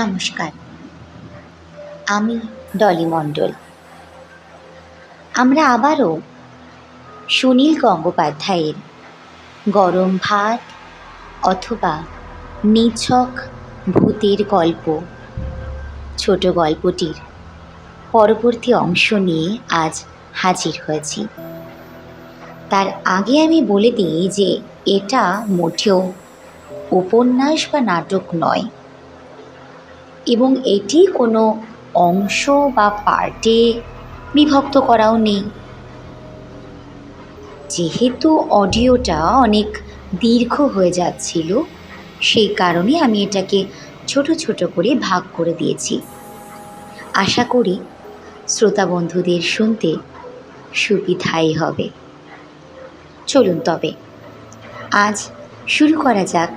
নমস্কার, আমি ডলি মণ্ডল। আমরা আবারও সুনীল গঙ্গোপাধ্যায়ের গরম ভাত অথবা নিছক ভূতের গল্প ছোট গল্পটির পরবর্তী অংশ নিয়ে আজ হাজির হয়েছি। তার আগে আমি বলে দিই যে এটা মোটেও উপন্যাস বা নাটক নয়, এবং এটি কোনো অংশ বা পার্টে বিভক্ত করাও নেই। যেহেতু অডিওটা অনেক দীর্ঘ হয়ে যাচ্ছিল, সেই কারণে আমি এটাকে ছোট ছোট করে ভাগ করে দিয়েছি। আশা করি শ্রোতা বন্ধুদের শুনতে সুবিধাই হবে। চলুন তবে আজ শুরু করা যাক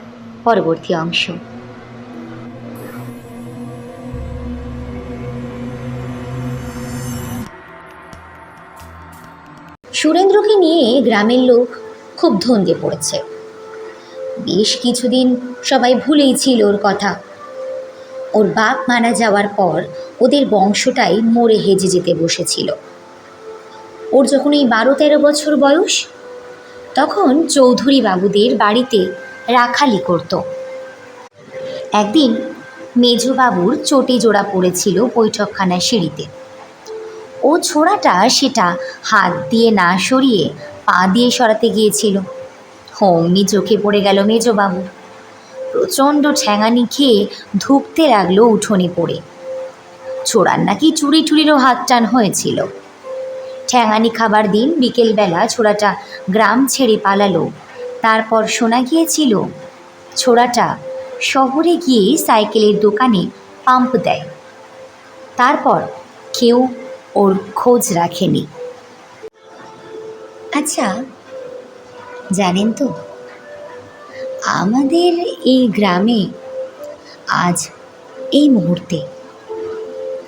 পরবর্তী অংশ। সুরেন্দ্রকে নিয়ে গ্রামের লোক খুব ধন্দে পড়েছে। বেশ কিছুদিন সবাই ভুলেই ছিল ওর কথা। ওর বাপ মারা যাওয়ার পর ওদের বংশটাই মরে হেজে যেতে বসেছিল। ওর যখন এই 12-13 বছর বয়স, তখন চৌধুরী বাবুদের বাড়িতে রাখালি করত। একদিন মেজবাবুর চটি জোড়া পড়েছিল বৈঠকখানার সিঁড়িতে। ও ছোড়াটা সেটা হাত দিয়ে না সরিয়ে পা দিয়ে সরাতে গিয়েছিল। অমনি চোখে পড়ে গেল মেজবাবুর। প্রচণ্ড ঠ্যাঙানি খেয়ে ধুঁকতে লাগলো উঠোনে পড়ে। ছোড়ার নাকি চুরি টুরিরও হাত টান হয়েছিল। ঠ্যাঙানি খাবার দিন বিকেলবেলা ছোড়াটা গ্রাম ছেড়ে পালালো। তারপর শোনা গিয়েছিল ছোড়াটা শহরে গিয়ে সাইকেলের দোকানে পাম্প দেয়। তারপর কেউ ওর খোঁজ রাখেনি। আচ্ছা, জানেন তো, আমাদের এই গ্রামে আজ এই মুহূর্তে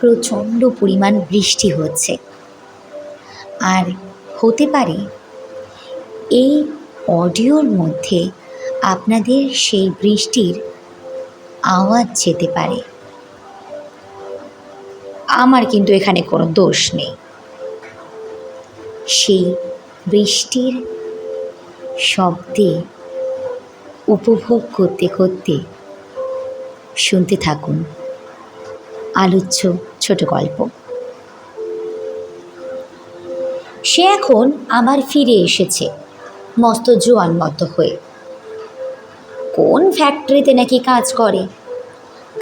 প্রচণ্ড পরিমাণ বৃষ্টি হচ্ছে। আর হতে পারে এই অডিওর মধ্যে আপনাদের সেই বৃষ্টির আওয়াজ যেতে পারে। আমার কিন্তু এখানে কোনো দোষ নেই। সেই বৃষ্টির শব্দে উপভোগ করতে করতে শুনতে থাকুন আলোচ্য ছোট গল্প। সে এখন আবার ফিরে এসেছে মস্ত জোয়ান মতো হয়ে। কোন ফ্যাক্টরিতে নাকি কাজ করে।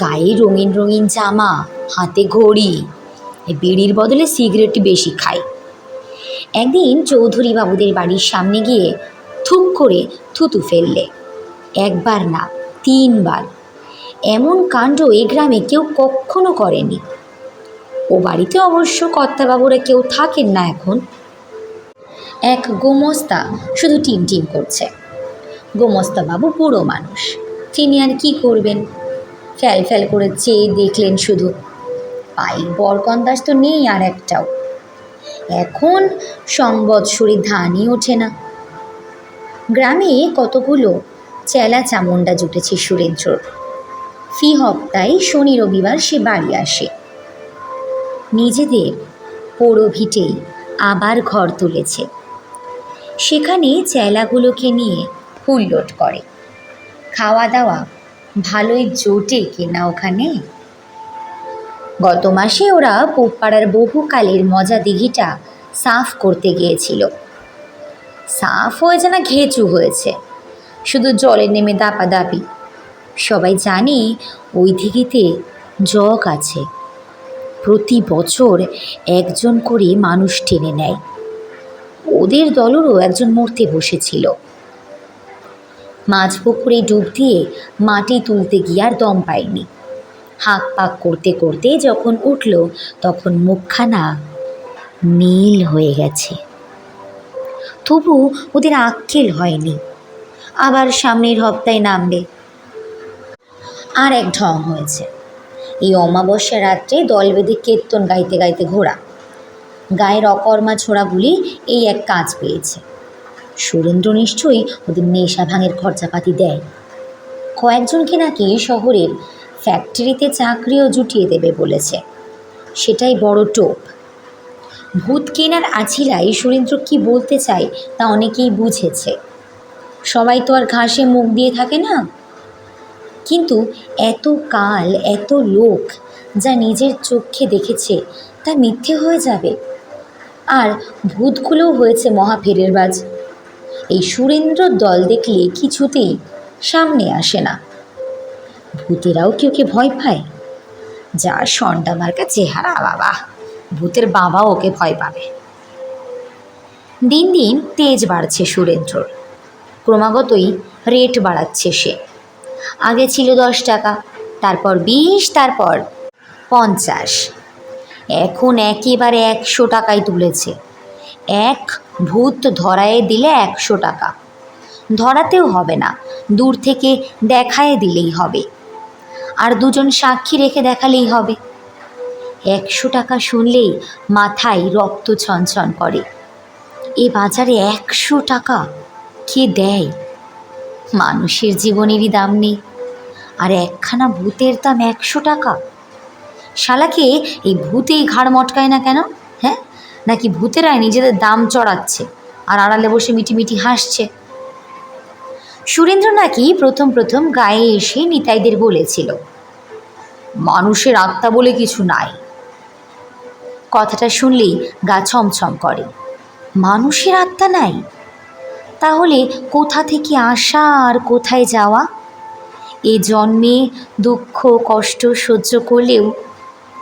গায়ে রঙিন রঙিন জামা, হাতে ঘড়ি, বিড়ির বদলে সিগারেট বেশি খায়। একদিন চৌধুরী বাবুদের বাড়ির সামনে গিয়ে থুক করে থুতু ফেললে। একবার না, 3 বার। এমন কাণ্ড এ গ্রামে কেউ কখনো করেনি। ও বাড়িতে অবশ্য কর্তাবাবুরা কেউ থাকেন না এখন। এক গোমস্তা শুধু টিম করছে। গোমস্তা বাবু বুড়ো মানুষ, তিনি আর কি করবেন। ফ্যাল ফ্যাল করে চেয়ে দেখলেন শুধু। পাইক বরকন্দাজ তো নেই আর একটাও। এখন সংবৎসরে ধানই ওঠে না। গ্রামে কতগুলো চেলা চামুন্ডা জুটেছে সুরেন্দ্রর। ফি হপ্তায় শনি রবিবার সে বাড়ি আসে। নিজেদের পোড়ো ভিটেই আবার ঘর তুলেছে। সেখানে চেলাগুলোকে নিয়ে হুল্লোড় করে। খাওয়া দাওয়া ভালোই জোটে কিনা ওখানে। গত মাসে ওরা পোপাড়ার বহুকালের মজা দিঘিটা সাফ করতে গিয়েছিল। সাফ হয়েছে না ঘেঁচু হয়েছে, শুধু জলে নেমে দাপাদাপি। সবাই জানে ওই দিঘিতে জগ আছে। প্রতি বছর একজন করে মানুষ টেনে নেয়। ওদের দলেরও একজন মরতে বসেছিল। মাছ পুকুরে ডুব দিয়ে মাটি তুলতে গিয়ে আর দম পায়নি। হাঁক পাক করতে করতে যখন উঠল, তখন মুখখানা নীল হয়ে গেছে। তবু ওদের আক্কেল হয়নি। আবার সামনের হপ্তায় নামবে। আর এক ঢং হয়েছে। এই অমাবস্যা রাত্রে দল বেঁধে কীর্তন গাইতে গাইতে ঘোরা। গায়ের অকর্মা ছোড়াগুলি এই এক কাজ পেয়েছে। সুরেন্দ্র নিশ্চয়ই ওদের নেশা ভাঙের খরচাপাতি দেয়। কয়েকজনকে নাকি শহরের ফ্যাক্টরিতে চাকরিও জুটিয়ে দেবে বলেছে। সেটাই বড় টোপ। ভূত কেনার আছিলাই সুরেন্দ্র কি বলতে চায় তা অনেকেই বুঝেছে। সবাই তো আর ঘাসে মুখ দিয়ে থাকে না। কিন্তু এত কাল এত লোক যা নিজের চোখে দেখেছে তা মিথ্যে হয়ে যাবে। আর ভূতগুলোও হয়েছে মহা ফেরেরবাজ। এই সুরেন্দ্রর দল দেখলে কিছুতেই সামনে আসে না। ভূতেরাও কি ওকে ভয় পায়? যার সন্ডা মার্কা চেহারা, বাবা, ভূতের বাবা ওকে ভয় পাবে। দিন দিন তেজ বাড়ছে সুরেন্দ্রর। ক্রমাগতই রেট বাড়াচ্ছে সে। আগে ছিল 10 টাকা, তারপর 20, তারপর 50, এখন একেবারে 100 টাকায় তুলেছে। এক ভূত ধরায়ে দিলে 100 টাকা। ধরাতেও হবে না, দূর থেকে দেখায়ে দিলেই হবে, আর দুজন সাক্ষী রেখে দেখালেই হবে। 100 টাকা শুনলেই মাথায় রক্ত ছনছন করে। এ বাজারে 100 টাকা কে দেয়? মানুষের জীবনেরই দাম নেই, আর একখানা ভূতের দাম 100 টাকা। শালাকে এই ভূতেই ঘাড় মটকায় না কেন? হ্যাঁ, নাকি ভূতেরাই নিজেদের দাম চড়াচ্ছে আর আড়ালে বসে মিটিমিটি হাসছে? সুরেন্দ্র নাকি প্রথম প্রথম গায়ে এসে নিতাইদের বলেছিল, মানুষের আত্মা বলে কিছু নাই। কথাটা শুনলেই গা ছমছম করে। মানুষের আত্মা নাই? তাহলে কোথা থেকে আসা আর কোথায় যাওয়া? এ জন্মে দুঃখ কষ্ট সহ্য করলেও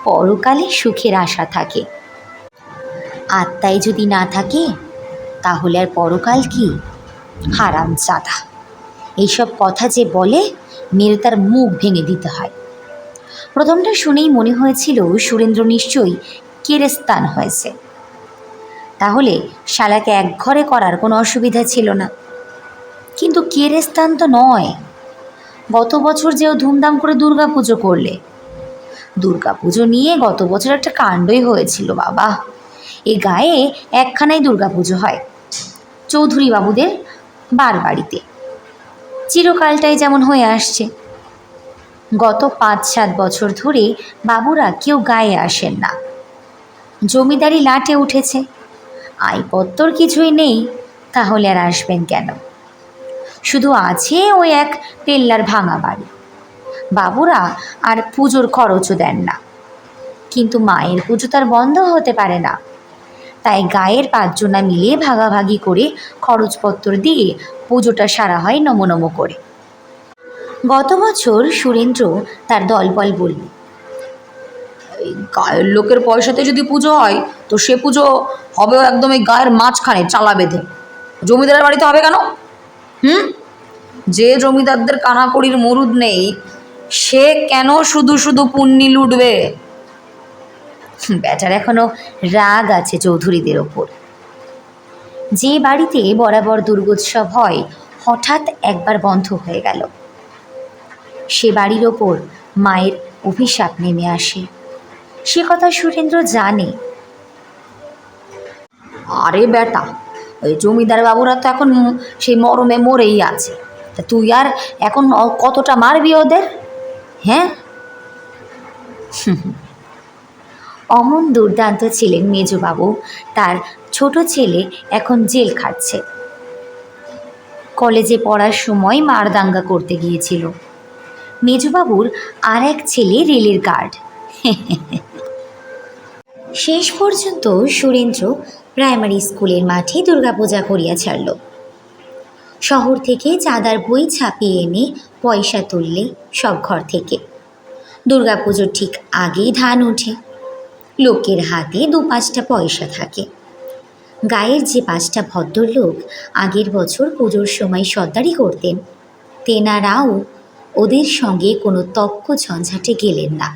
পরকালে সুখের আশা থাকে। আত্মাই যদি না থাকে তাহলে আর পরকাল কি? হারামজাদা! এইসব কথা যে বলে মেরে তার মুখ ভেঙে দিতে হয়। প্রথমটা শুনেই মনে হয়েছিল সুরেন্দ্র নিশ্চয়ই কেরেস্তান হয়েছে। তাহলে শালাকে একঘরে করার কোনো অসুবিধা ছিল না। কিন্তু কেরেস্তান তো নয়। গত বছর যেও ধুমধাম করে দুর্গাপুজো করলে। দুর্গাপুজো নিয়ে গত বছর একটা কাণ্ডই হয়েছিল বাবা। এ গায়ে একখানাই দুর্গাপুজো হয়, চৌধুরী বাবুদের বাড়িতে। চিরকালটাই যেমন হয়ে আসছে। গত 5-7 বছর ধরে বাবুরা কেউ গায়ে আসেন না। জমিদারি লাটে উঠেছে, আইপত্তর কিছুই নেই, তাহলে আর আসবেন কেন? শুধু আছে ওই এক পেল্লার ভাঙা বাড়ি। বাবুরা আর পুজোর খরচও দেন না। কিন্তু মায়ের পুজো তার বন্ধ হতে পারে না। তাই গায়ের 5 জনা মিলে ভাগাভাগি করে খরচপত্র দিয়ে পুজোটা সারা হয় নমো নমো করে। গত বছর সুরেন্দ্র তার দলবল বলল, গায়ের লোকের পয়সাতে যদি পুজো হয় তো সে পুজো হবে একদম এই গায়ের মাঝখানে চালা বেঁধে। জমিদারের বাড়িতে হবে কেন? যে জমিদারদের কানাকড়ির মরুদ নেই সে কেন শুধু শুধু পুণ্যি লুটবে? ব্যাটার এখনো রাগ আছে চৌধুরীদের ওপর। যে বাড়িতে বরাবর দুর্গোৎসব হয় হঠাৎ একবার বন্ধ হয়ে গেল। সে বাড়ির ওপর মায়ের অভিশাপ নেমে আসে। সে কথা সুরেন্দ্র জানে। আরে বেটা, ওই জমিদার বাবুরা তো এখন সেই মরমে মরেই আছে, তা তুই আর এখন কতটা মারবি ওদের? হ্যাঁ, অমন দুর্দান্ত ছিলেন মেজবাবু। তার ছোট ছেলে এখন জেল খাটছে। কলেজে পড়ার সময় মারদাঙ্গা করতে গিয়েছিল। মেজবাবুর আর এক ছেলে রেলের গার্ড। শেষ পর্যন্ত সুরেন্দ্র প্রাইমারি স্কুলের মাঠে দুর্গাপূজা করিয়া ছাড়ল। শহর থেকে চাঁদার বই ছাপিয়ে এনে পয়সা তুললে সব ঘর থেকে। দুর্গাপুজোর ঠিক আগেই ধান ওঠে। লোকের হাতে 2-5টা পয়সা থাকে। গায়ের যে 5টা ভদ্রলোক আগের বছর পুজোর সময় সর্দারি করতেন, তেনারাও ওদের সঙ্গে কোনো তক্ক ঝঞ্ঝাটে গেলেন না।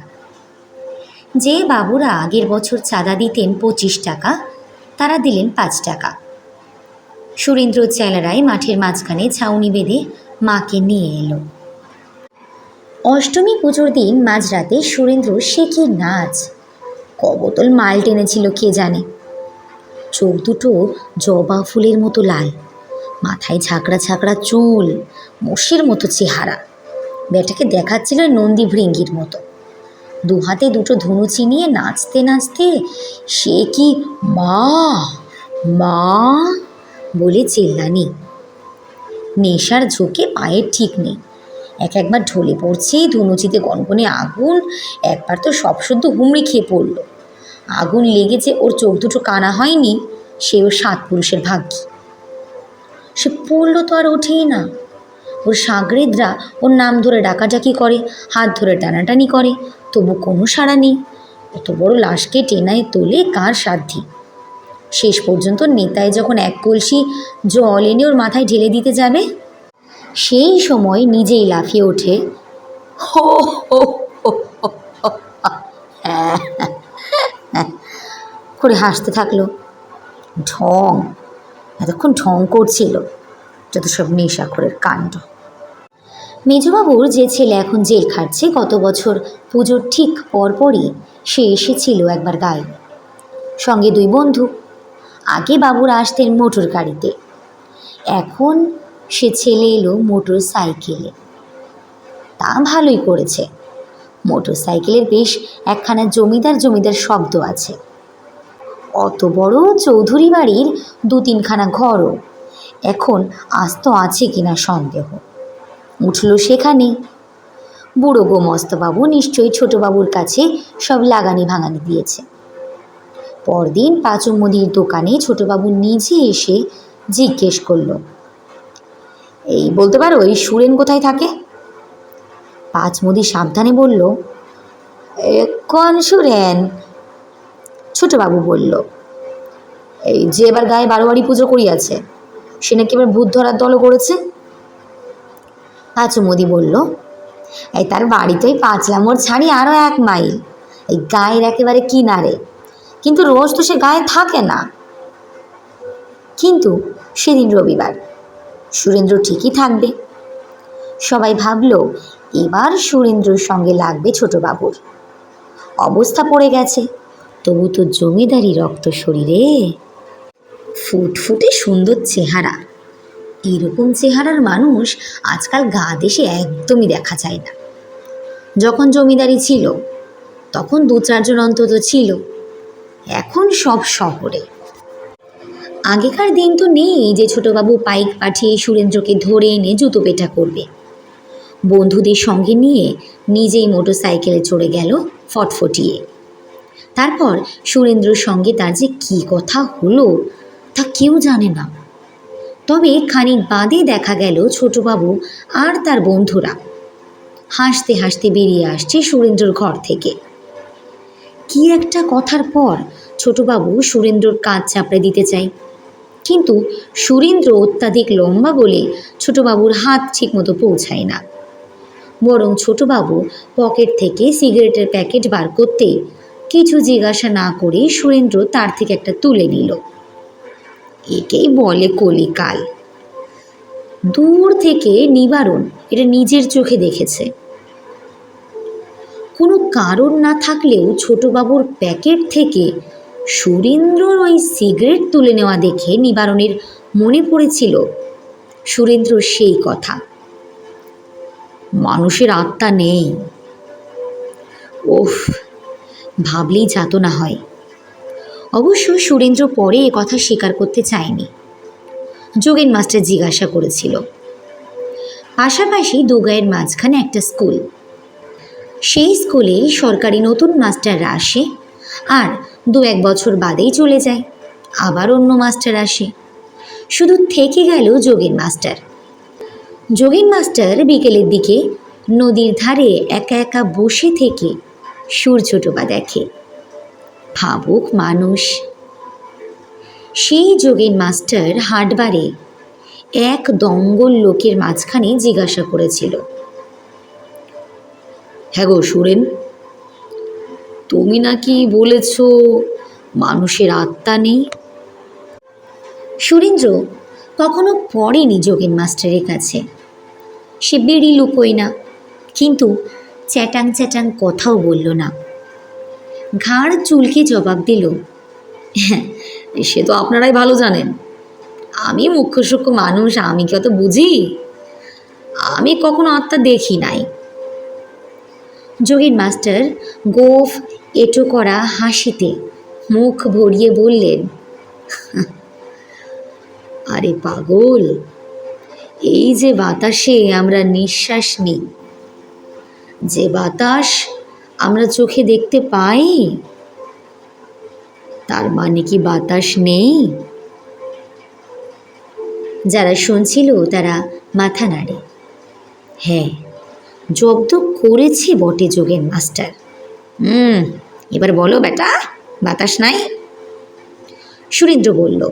যে বাবুরা আগের বছর চাঁদা দিতেন 25 টাকা, তারা দিলেন 5 টাকা। সুরেন্দ্র চেলারাই মাঠের মাঝখানে ছাউনি বেঁধে মাকে নিয়ে এলো। অষ্টমী পুজোর দিন মাঝরাতে সুরেন্দ্র সে কি নাচ! কবোতল মাল টেনেছিল কে জানে। চোখ দুটো জবা ফুলের মতো লাল, মাথায় ঝাঁকড়া ঝাঁকড়া চুল, মোষের মতো চেহারা। বেটাকে দেখাচ্ছিল নন্দী ভৃঙ্গির মতো। দু হাতে দুটো ধনুচি নিয়ে নাচতে নাচতে সে কি মা মা বলে চেল্লানি। নেশার ঝোঁকে পায়ের ঠিক নেই, একবার ঢলে পড়ছে, ধনুচিতে গনগনে আগুন। একবার তো সব শুদ্ধ হুমড়ি খেয়ে পড়ল। আগুন লেগেছে, ওর চোখ দুটো কানা হয়নি, সে ওর সাত পুরুষের ভাগ্যি। সে পড়ল তো আর ওঠেই না। ওর সাগরেদরা ওর নাম ধরে ডাকাডাকি করে, হাত ধরে টানাটানি করে, তবু কোনো সাড়া নেই। এত বড় লাশকে টেনায় তোলে কার সাধ্যি। শেষ পর্যন্ত নেতায় যখন এক কলসি জল এনে ওর মাথায় ঢেলে দিতে যাবে, সেই সময় নিজেই লাফিয়ে ওঠে, হো হো হো হো, হ্যাঁ করে হাসতে থাকলো। ঢং, এতক্ষণ ঢং করছিল, যত সব নেশাখোরের কাণ্ড। মেজবাবুর যে ছেলে এখন জেল খাটছে, গত বছর পুজোর ঠিক পরপরই সে এসেছিল একবার গায়ে, সঙ্গে দুই বন্ধু। আগে বাবুরা আসতেন মোটর গাড়িতে, এখন সে ছেলে এলো মোটর সাইকেলে। তা ভালোই করেছে। মোটর সাইকেলের বেশ একখানা জমিদার জমিদার শব্দ আছে। অত বড় চৌধুরী বাড়ির দু তিনখানা ঘরও এখন আস্ত আছে কিনা সন্দেহ। উঠল সেখানে। বুড়ো গোমস্তবাবু নিশ্চয়ই ছোটবাবুর কাছে সব লাগানি ভাঙানি দিয়েছে। পরদিন পাঁচু মুদির দোকানে ছোটবাবু নিজে এসে জিজ্ঞেস করল, এই বলতে পারো এই সুরেন কোথায় থাকে? পাঁচ মুদি সাবধানে বলল, কোন সুরেন? ছোটবাবু বলল, এই যে এবার গায়ে 12 বাড়ি পুজো করিয়াছে, সে নাকি এবার ভূত ধরার দলও করেছে। পাঁচু মুদি বলল, এই তার বাড়ি তো এই 5 নম্বর ছাড়ি আরও 1 মাইল, এই গায়ের একেবারে কিনারে, কিন্তু রোজ তো সে গায়ে থাকে না। কিন্তু সেদিন রবিবার, সুরেন্দ্র ঠিকই থাকবে। সবাই ভাবল এবার সুরেন্দ্রর সঙ্গে লাগবে ছোটবাবুর। অবস্থা পড়ে গেছে, তবু তো জমিদারি রক্ত শরীরে। ফুটফুটে সুন্দর চেহারা, এরকম চেহারার মানুষ আজকাল গা দেশে একদমই দেখা যায় না। যখন জমিদারি ছিল তখন 2-4 জন অন্তত ছিল, এখন সব শহরে। আগেকার দিন তো নেই যে ছোটবাবু পাইক পাঠিয়ে সুরেন্দ্রকে ধরে এনে জুতো পেটা করবে। বন্ধুদের সঙ্গে নিয়ে নিজেই মোটর সাইকেলে চড়ে গেল ফটফটিয়ে। তারপর সুরেন্দ্রর সঙ্গে তার যে কী কথা হলো তা কেউ জানে না। তবে খানিক বাদে দেখা গেল ছোটবাবু আর তার বন্ধুরা হাসতে হাসতে বেরিয়ে আসছে সুরেন্দ্রর ঘর থেকে। কি একটা কথার পর ছোটবাবু সুরেন্দ্রর কাঁধ চাপড়ে দিতে চায়, কিন্তু সুরেন্দ্র অত্যাধিক লম্বা বলে ছোটবাবুর হাত ঠিকমতো পৌঁছায় না। বরং ছোটবাবু পকেট থেকে সিগারেটের প্যাকেট বার করতেই কিছু জিজ্ঞাসা না করে সুরেন্দ্র তার থেকে একটা তুলে নিল। একেই বলে কলিকাল। দূর থেকে নিবারণ এটা নিজের চোখে দেখেছে। কোনো কারণ না থাকলেও ছোটবাবুর প্যাকেট থেকে সুরেন্দ্রর ওই সিগারেট তুলে নেওয়া দেখে নিবারণের মনে পড়েছিল সুরেন্দ্র সেই কথা, মানুষের আত্মা নেই। ওফ, ভাবলেই যাতনা হয়। অবশ্য সুরেন্দ্র পরে এ কথা স্বীকার করতে চায়নি। যোগেন মাস্টার জিজ্ঞাসা করেছিল। পাশাপাশি দুগায়ের মাঝখানে একটা স্কুল, সেই স্কুলে সরকারি নতুন মাস্টাররা আসে, আর 2-1 বছর বাদেই চলে যায়, আবার অন্য মাস্টার আসে। শুধু থেকে গেল যোগেন মাস্টার। যোগেন মাস্টার বিকেলের দিকে নদীর ধারে একা একা বসে থেকে সূর্য ডোবা দেখে। ভাবুক মানুষ। সেই যোগেন মাস্টার হাটবারে এক দঙ্গল লোকের মাঝখানে জিজ্ঞাসা করেছিল, হ্যাঁ গো সুরেন, তুমি নাকি বলেছ মানুষের আত্মা নেই? সুরেন্দ্র কখনো পড়েনি যোগেন মাস্টারের কাছে। সে বিড়ি লুকোয় না, কিন্তু চ্যাটাং চ্যাটাং কথাও বলল না। ঘাড় চুলকে জবাব দিল, হ্যাঁ সে তো আপনারাই ভালো জানেন, আমি মুখ্য সূক্ষ্ম মানুষ, আমি কি অত বুঝি? আমি কখনো আত্মা দেখি নাই। যোগীন মাস্টার গোঁফ এঁটো করা হাসিতে মুখ ভরিয়ে বললেন, আরে পাগল, এই যে বাতাসে আমরা নিঃশ্বাস নিই, যে বাতাস আমরা চোখে দেখতে পাই, তার মানে কি বাতাস নেই? যারা শুনছিল তারা মাথা নাড়ে। হ্যাঁ, জব্দ করেছি বটে যোগেন মাস্টার। এবার বলো বেটা, বাতাস নাই? সুরেন্দ্র বলল,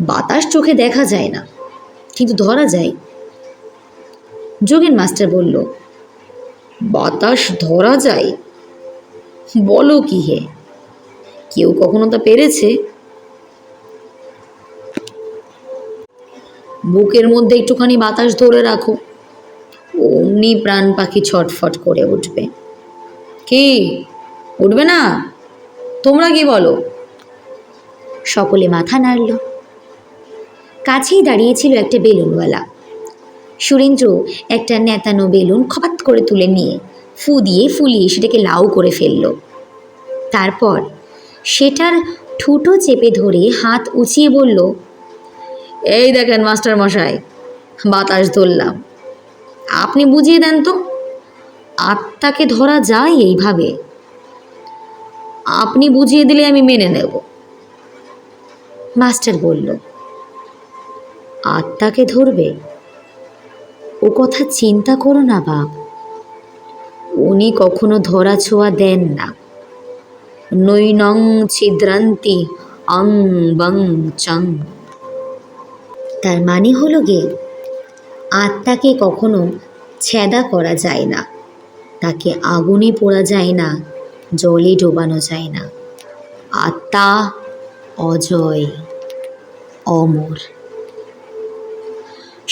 বাতাস চোখে দেখা যায় না, কিন্তু ধরা যায়। যোগেন মাস্টার বলল, বাতাস ধরা যায়? বলো কি হে, কেউ কখনো তা পেরেছে? বুকের মধ্যে একটুখানি বাতাস ধরে রাখো, অমনি প্রাণ পাখি ছটফট করে উঠবে। কি উঠবে না? তোমরা কি বলো? সকলে মাথা নাড়ল। কাছেই দাঁড়িয়েছিল একটা বেলুনওয়ালা। সুরেন্দ্র একটা নেতানো বেলুন খপাত করে তুলে নিয়ে ফু দিয়ে ফুলিয়ে সেটাকে লাউ করে ফেলল। তারপর সেটার ঠুটো চেপে ধরে হাত উঁচিয়ে বলল, এই দেখেন মাস্টার মশাই, বাতাস ধরলাম, আপনি বুঝিয়ে দেন তো, আত্মাকে ধরা যায় এইভাবে? আপনি বুঝিয়ে দিলে আমি মেনে নেব। মাস্টার বলল, আত্মাকে ধরবে? ও কথা চিন্তা করো না বাপ, উনি কখনো ধরা ছোঁয়া দেন না। নৈনং ছিদ্রান্তি অং বং চং। তার মানে হলো গে, আত্মাকে কখনো ছেদা করা যায় না, তাকে আগুনে পোড়া যায় না, জলে ডোবানো যায় না। আত্মা অজয়, অমর।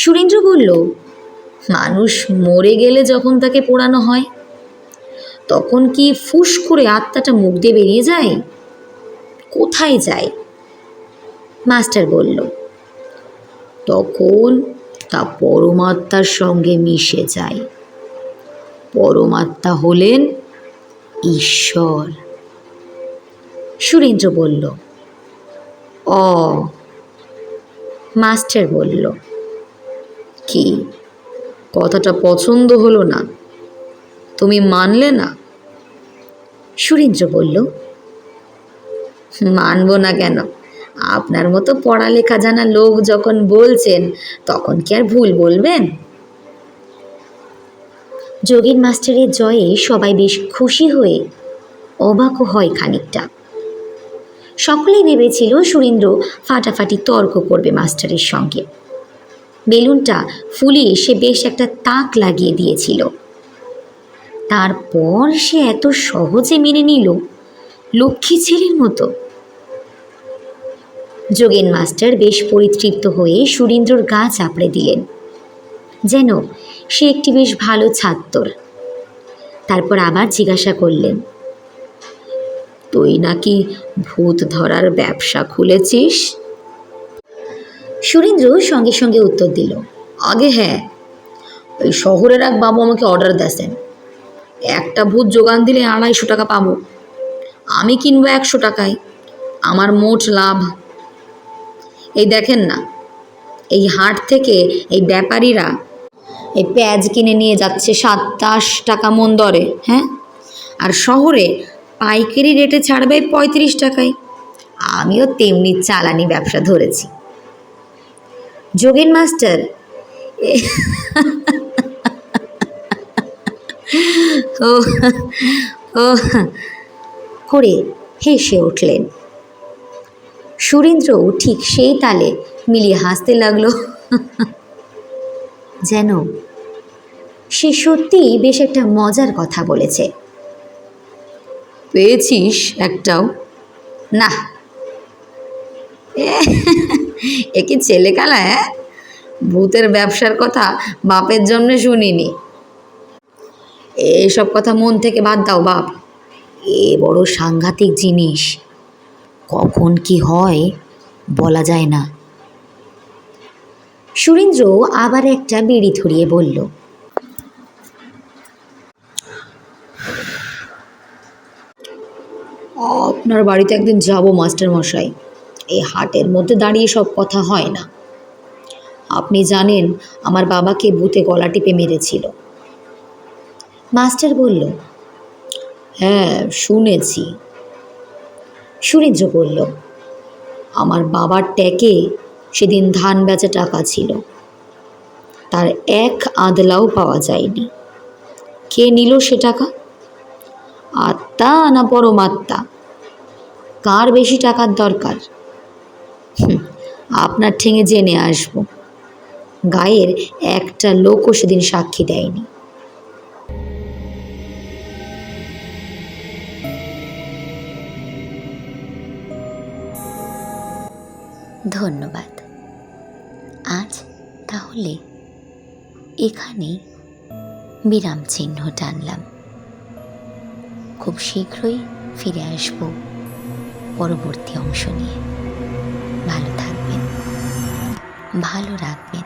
সুরেন্দ্র বলল, মানুষ মরে গেলে যখন তাকে পোড়ানো হয়, তখন কি ফুস করে আত্মাটা মুখ দিয়ে বেরিয়ে যায়? কোথায় যায়? মাস্টার বলল, তখন তা পরমাত্মার সঙ্গে মিশে যায়। পরমাত্মা হলেন ঈশ্বর। সুরেন্দ্র বলল, অ। মাস্টার বলল, কি কথাটা পছন্দ হলো না? তুমি মানলে না? সুরেন্দ্র বলল, মানব না কেন? আপনার মতো পড়ালেখা জানা লোক যখন বলছেন, তখন কি আর ভুল বলবেন? যোগীন মাস্টারের জয়ে সবাই বেশ খুশি হয়ে অবাকও হয় খানিকটা। সকলেই ভেবেছিল সুরেন্দ্র ফাটাফাটি তর্ক করবে মাস্টারের সঙ্গে। বেলুনটা ফুলিয়ে সে বেশ একটা তাক লাগিয়ে দিয়েছিল। তারপর সে এত সহজে মেনে নিল, লক্ষ্মী ছেলের মতো। যোগেন মাস্টার বেশ পরিতৃপ্ত হয়ে সুরেন্দ্রর গা চাপড়ে দিলেন, যেন সে একটি বেশ ভালো ছাত্র। তারপর আবার জিজ্ঞাসা করলেন, তুই নাকি ভূত ধরার ব্যবসা খুলেছিস? সুরেন্দ্র সঙ্গে সঙ্গে উত্তর দিল, আগে হ্যাঁ, ওই শহরের এক বাবু আমাকে অর্ডার দেন, একটা ভূত যোগান দিলে 250 টাকা পাবো, আমি কিনবো 100 টাকায়, আমার মোট লাভ। এই দেখেন না, এই হাট থেকে এই ব্যাপারীরা এই পেঁয়াজ কিনে নিয়ে যাচ্ছে 27 টাকা মন দরে, হ্যাঁ, আর শহরে পাইকারি রেটে ছাড়বে 35 টাকায়। আমিও তেমনি চালানি ব্যবসা ধরেছি। যোগেন মাস্টার ও ও করে হেসে উঠলেন। সুরেন্দ্র ঠিক সেই তালে মিলিয়ে হাসতে লাগলো, যেন সে সত্যিই বেশ একটা মজার কথা বলেছে। পেয়েছিস একটাও? না। এ কি ছেলে খেলা? হ্যাঁ, ভূতের ব্যবসার কথা বাপের জন্যে শুনিনি। এসব কথা মন থেকে বাদ দাও বাপ, এ বড় সাংঘাতিক জিনিস, কখন কি হয় বলা যায় না। সুরেন্দ্র আবার একটা বিড়ি ধরিয়ে বলল, আপনার বাড়িতে একদিন যাব মাস্টার মশাই। এই হাটের মধ্যে দাঁড়িয়ে সব কথা হয় না। আপনি জানেন আমার বাবাকে ভূতে গলা টিপে মেরেছিল। মাস্টার বলল, হ্যাঁ শুনেছি। সুরেন্দ্র বলল, আমার বাবার ট্যাকে সেদিন ধান বেচা টাকা ছিল, তার এক আদলাও পাওয়া যায়নি। কে নিল সে টাকা? আত্মা না পরমাত্মা? কার বেশি টাকার দরকার? আপনার ঠেঙে জেনে আসবো। গায়ের একটা লোকও সেদিন সাক্ষী দেয়নি। ধন্যবাদ। আজ তাহলে এখানেই বিরাম চিহ্ন টানলাম। খুব শীঘ্রই ফিরে আসব পরবর্তী অংশ নিয়ে। ভালো থাকবেন, ভালো রাখবেন।